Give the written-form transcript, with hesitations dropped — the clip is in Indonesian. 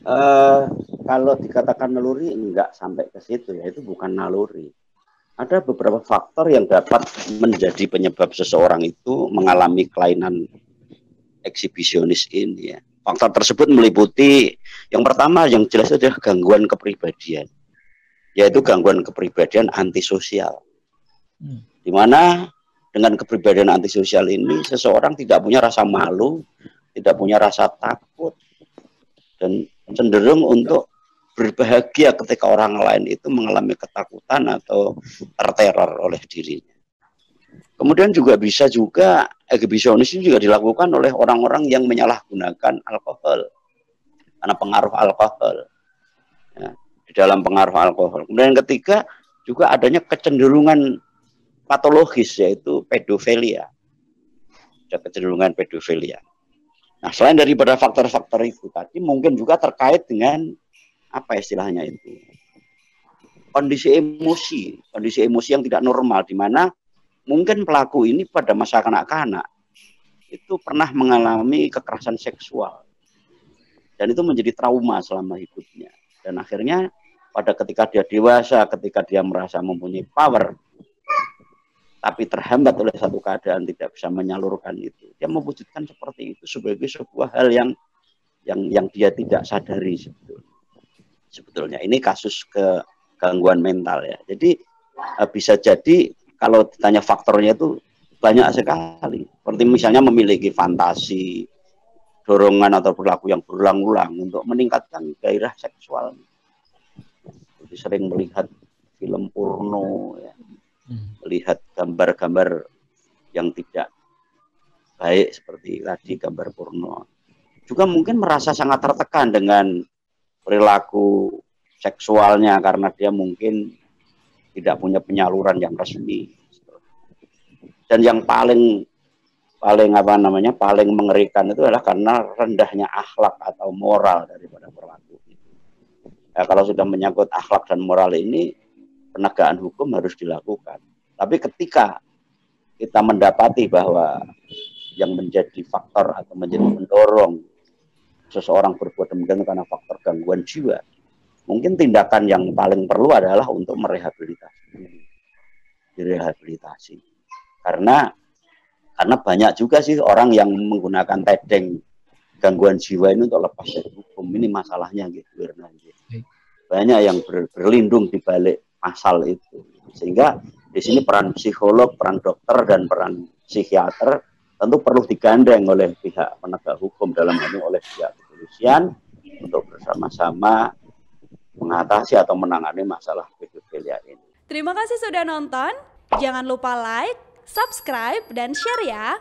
Eh, Kalau dikatakan naluri enggak sampai ke situ ya, itu bukan naluri. Ada beberapa faktor yang dapat menjadi penyebab seseorang itu mengalami kelainan eksibisionis ini ya. Faktor tersebut meliputi yang pertama yang jelas adalah gangguan kepribadian, yaitu gangguan kepribadian antisosial. Di mana dengan kepribadian antisosial ini seseorang tidak punya rasa malu, tidak punya rasa takut, dan cenderung untuk berbahagia ketika orang lain itu mengalami ketakutan atau terteror oleh dirinya. Kemudian juga bisa juga eksibisionis ini juga dilakukan oleh orang-orang yang menyalahgunakan alkohol karena pengaruh alkohol. Ya, di dalam pengaruh alkohol. Kemudian yang ketiga juga adanya kecenderungan patologis yaitu pedofilia. Ada kecenderungan pedofilia. Nah, selain daripada faktor-faktor itu tadi mungkin juga terkait dengan apa istilahnya itu? Kondisi emosi yang tidak normal di mana mungkin pelaku ini pada masa kanak-kanak itu pernah mengalami kekerasan seksual dan itu menjadi trauma selama hidupnya, dan akhirnya pada ketika dia dewasa, ketika dia merasa mempunyai power tapi terhambat oleh satu keadaan tidak bisa menyalurkan itu, dia mewujudkan seperti itu sebagai sebuah hal yang dia tidak sadari sebetulnya. Ini kasus gangguan mental ya. Jadi bisa jadi kalau ditanya faktornya itu banyak sekali. Seperti misalnya memiliki fantasi, dorongan atau perilaku yang berulang-ulang untuk meningkatkan gairah seksual. Jadi sering melihat film porno, ya, melihat gambar-gambar yang tidak baik seperti tadi gambar porno. Juga mungkin merasa sangat tertekan dengan perilaku seksualnya karena dia mungkin tidak punya penyaluran yang resmi. Dan yang paling mengerikan itu adalah karena rendahnya akhlak atau moral daripada pelaku. Ya, kalau sudah menyangkut akhlak dan moral ini, penegakan hukum harus dilakukan. Tapi ketika kita mendapati bahwa yang menjadi faktor atau menjadi mendorong seseorang berbuat demikian karena faktor gangguan jiwa, mungkin tindakan yang paling perlu adalah untuk direhabilitasi. Karena banyak juga sih orang yang menggunakan tedeng gangguan jiwa ini untuk lepas dari hukum. Ini masalahnya gitu. Banyak yang berlindung di balik pasal itu. Sehingga di sini peran psikolog, peran dokter, dan peran psikiater tentu perlu digandeng oleh pihak penegak hukum, dalam hal ini oleh pihak kepolisian, untuk bersama-sama mengatasi atau menangani masalah pedofilia ini. Terima kasih sudah nonton. Jangan lupa like, subscribe, dan share ya.